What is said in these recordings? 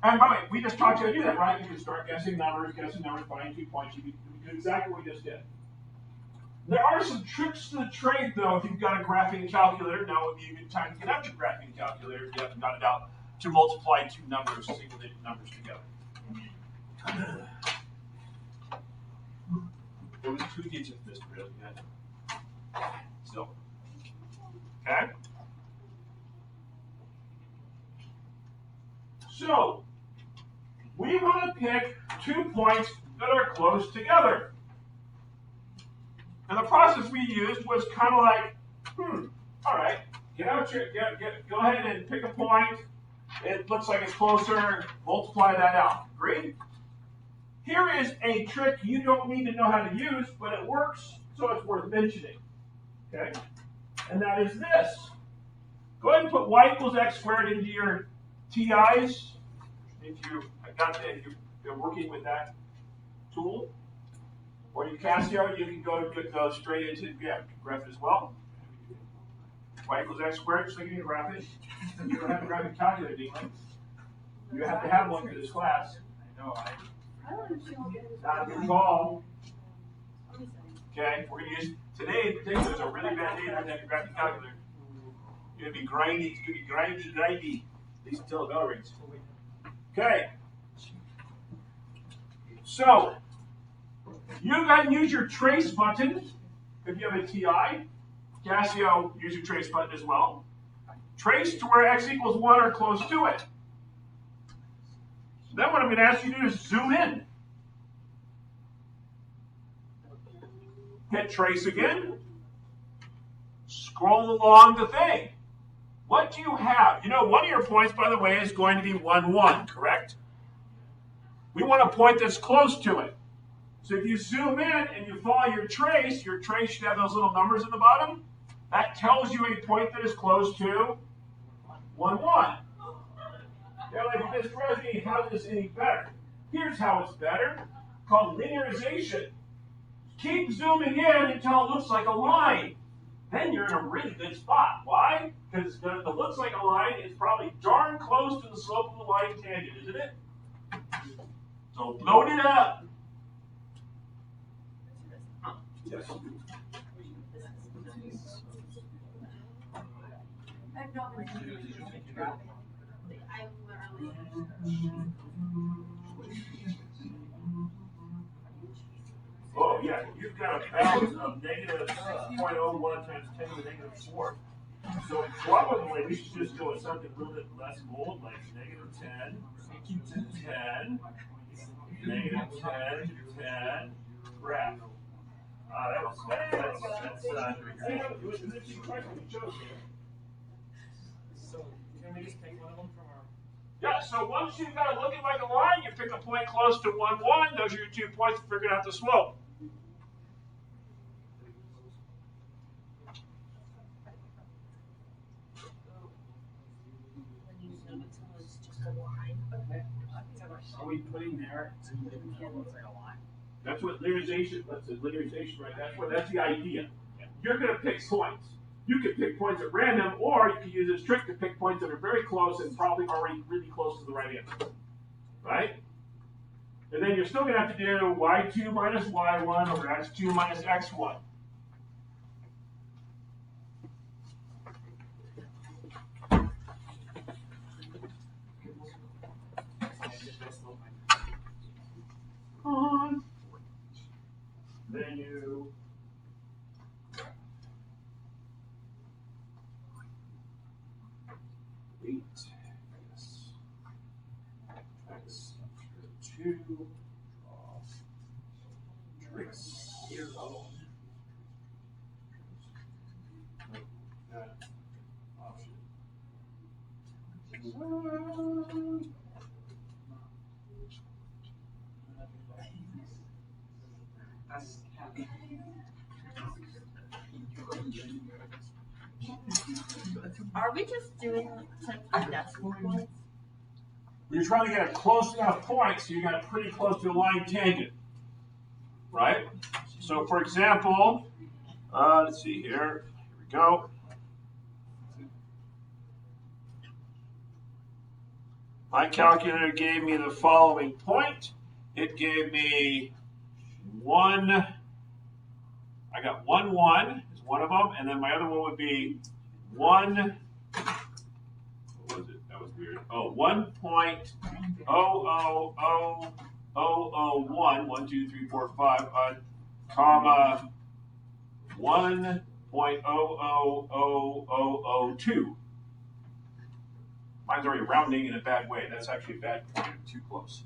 And by the way, we just taught you how to do that, right? You can start guessing numbers, finding 2 points. You can do exactly what we just did. There are some tricks to the trade, though, if you've got a graphing calculator. Now would be a good time to get out your graphing calculator if you haven't got it out to multiply two numbers, single-digit numbers together. There was 2 digits this really good. So, okay? So, we want to pick 2 points that are close together. And the process we used was kind of like, all right, go ahead and pick a point. It looks like it's closer, multiply that out. Agreed? Here is a trick you don't need to know how to use, but it works, so it's worth mentioning. Okay? And that is this. Go ahead and put y equals x squared into your TIs. If you're working with that tool. Or your Casio, you can go straight into graph it as well. Y equals x squared, so you can graph it. You don't have to graph a calculator, do you? You have to have one for this class. I know. Not your call. Okay, we're going to use today in particular is a really bad day to have to graph a calculator. You're going to be grindy. It's going to be grindy. At least until the bell rings. Okay. So, you go ahead and use your trace button if you have a TI. Casio, use your trace button as well. Trace to where x equals 1 or close to it. Then what I'm going to ask you to do is zoom in. Hit trace again. Scroll along the thing. What do you have? You know, one of your points, by the way, is going to be 1, 1, correct? We want a point that's close to it. So if you zoom in and you follow your trace should have those little numbers at the bottom. That tells you a point that is close to 1, 1. Now, like this me, how is this any better? Here's how it's better, called linearization. Keep zooming in until it looks like a line. Then you're in a really good spot. Why? Because if it looks like a line, it's probably darn close to the slope of the line tangent, isn't it? So load it up. Yes. Oh, yeah, you've got a balance of negative 0.01 times 10 to the negative 4. So probably we should just go with something a little bit less bold, like negative 10 to 10, negative 10 to 10, graph. So can we just pick one of them from our... Yeah, so once you've got it looking like a line, you pick a point close to 1, 1. Those are your 2 points for figuring out the slope. Are we putting there so you didn't know it looks like a line? That's what linearization, right? That's the idea. You're going to pick points. You can pick points at random, or you can use this trick to pick points that are very close and probably already really close to the right answer. Right? And then you're still going to have to do y2 minus y1 over x2 minus x1. Then you x2 trace. That option. Are we just doing decimal points? You're trying to get a close enough point so you got pretty close to a line tangent, right? So, for example, let's see here. Here we go. my calculator gave me the following point. It gave me one, I got 1, 1 is one of them, and then my other one would be 1, what was it? That was weird. Oh, 1.000001, 1, 2, 3, 4, 5, comma, 1.000002. Mine's already rounding in a bad way. That's actually a bad point. Too close.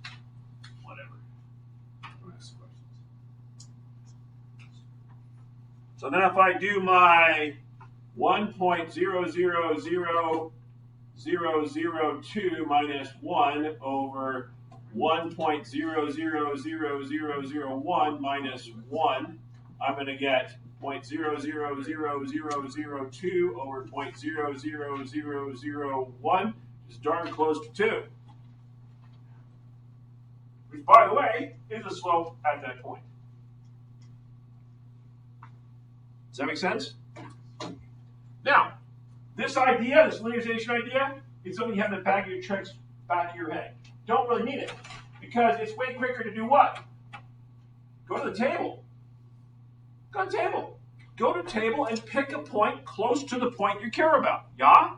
Whatever. Don't ask questions. So then if I do my 1.000002 minus 1 over 1.000001 minus 1, I'm going to get 0.000002 over 0.00001 is darn close to 2. Which, by the way, is a slope at that point. Does that make sense? Now, this idea, this linearization idea, is something you have in the back of your tricks, back of your head. Don't really need it, because it's way quicker to do what? Go to the table. Go to the table. Go to the table and pick a point close to the point you care about. Yeah?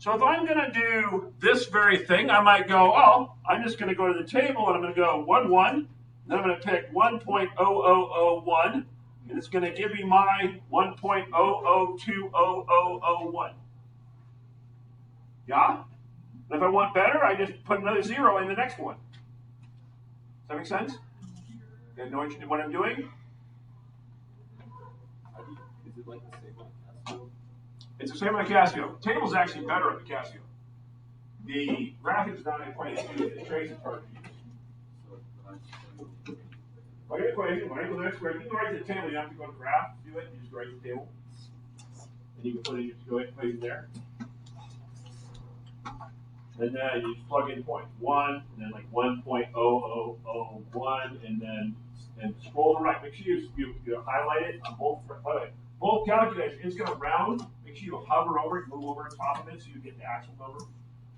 So if I'm going to do this very thing, I might go, oh, I'm just going to go to the table and I'm going to go 1, 1. Then I'm going to pick 1.0001, and it's going to give me my 1.00200001. Yeah? And if I want better, I just put another 0 in the next one. Does that make sense? You guys know what I'm doing? Is it like the same on Casio? It's the same on the Casio. Table's actually better on the Casio. The graphics is not quite as good. The trace is hard to use. Write an equation, when I go to the next equation, you can write to the table. You don't have to go to graph to do it. You just write the table. And you can put in your equation there. And then you just plug in point 1, and then like 1.0001, and then scroll to the right. Make sure you highlight it on both. By the way, both calculations. It's going to round. Make sure you hover over it, move over on top of it, so you get the actual number,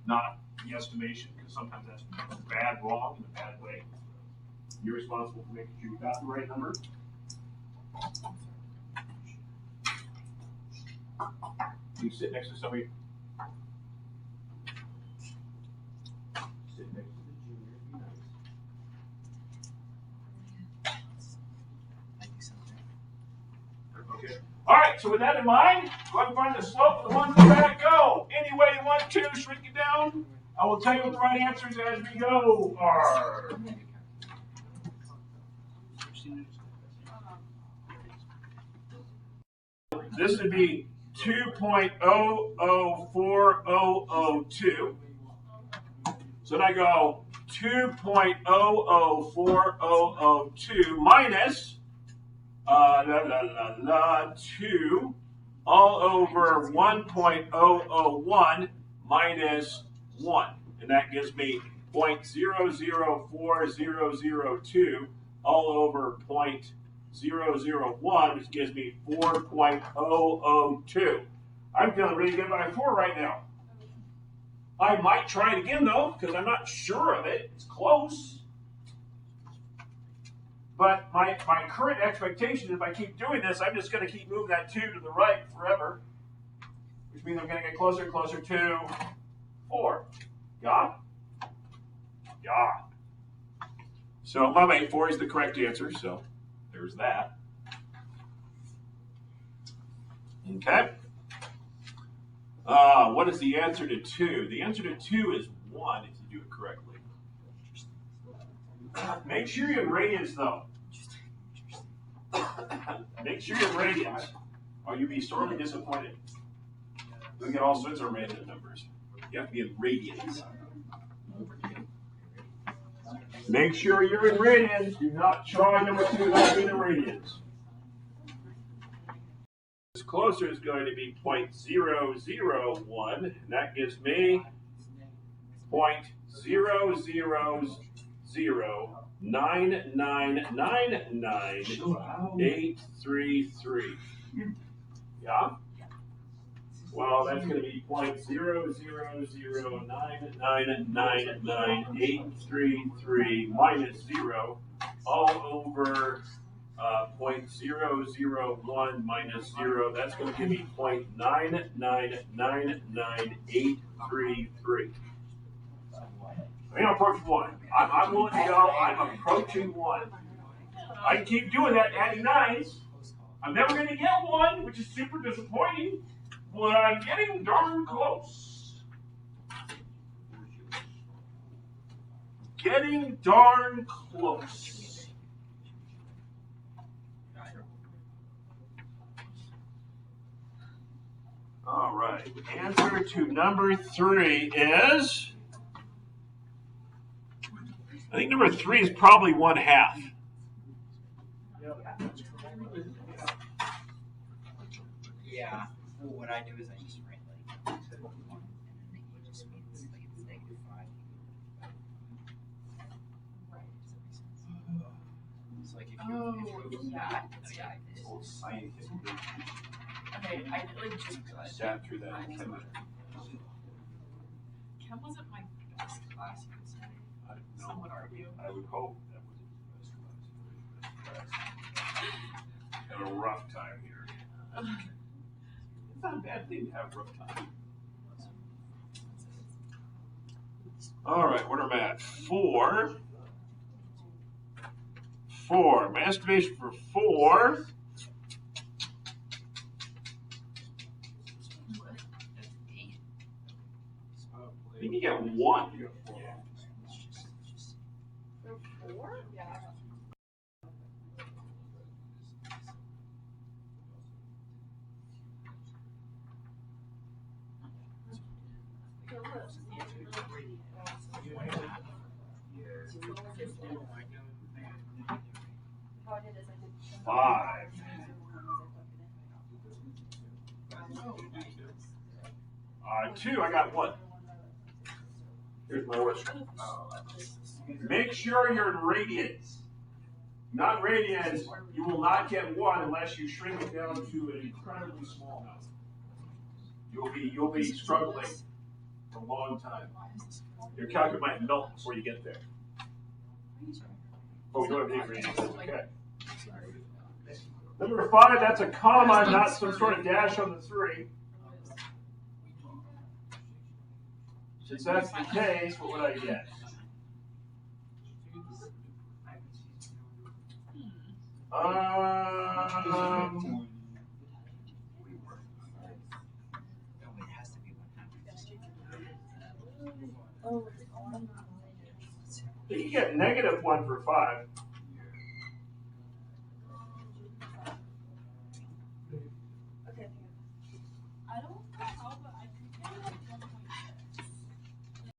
not the estimation, because sometimes that's bad, wrong in a bad way. You're responsible for making sure you got the right number. You sit next to somebody. Sit next to the junior. Be nice. Okay. All right. So with that in mind, go ahead and find the slope of the one that go. Any way you want to, shrink it down. I will tell you what the right answers as we go are. This would be 2.004002. So then I go 2.004002 minus 2 all over 1.001 minus 1. And that gives me 0.004002 all over 0.001, which gives me 4.002. I'm feeling really good by 4 right now. I might try it again, though, because I'm not sure of it. It's close. But my current expectation, if I keep doing this, I'm just going to keep moving that 2 to the right forever, which means I'm going to get closer and closer to 4. Yeah? Yeah. So, my mate, 4 is the correct answer, so there's that. Okay. What is the answer to 2? The answer to 2 is 1 if you do it correctly. Make sure you're in radians, though. Make sure you're in radians, or you'll be sorely disappointed. You'll get all sorts of random numbers. You have to be in radians. Make sure you're in radians. Do not try number 2 without being in radians. This closer is going to be 0.001, and that gives me 0.00099999833. Yeah? Well, that's going to be 0.00099999833 minus 0 all over 0.001 minus 0. That's going to give me 0.9999833. I'm approaching 1. I'm willing to go. I'm approaching 1. I can keep doing that, adding 9s. I'm never going to get 1, which is super disappointing, but I'm getting darn close. Getting darn close. All right. Answer to number 3 is, I think number 3 is probably 1/2. Yeah. Well, what I do is I just write like 1, and then it just means like it's -5. So like if you yeah. Okay, I like just Sat through that. Chem wasn't my best class, you could say. Some would argue. I would hope that was the best class. Had a rough time here. It's not a bad thing to have a rough time. All right, what am I at? 4. My estimation for 4. I think you get 1. For 4? Yeah. Five. 2, I got 1. Here's my worst. Make sure you're in radians. Not radians, you will not get 1 unless you shrink it down to an incredibly small number. You'll be struggling for a long time. Your calculator might melt before you get there. Oh, we don't have any radians. Okay. Number 5, that's a comma, not some sort of dash on the 3. Since that's the case, what would I get? it has to be 1/2. Oh, You get -1 for 5. okay. I don't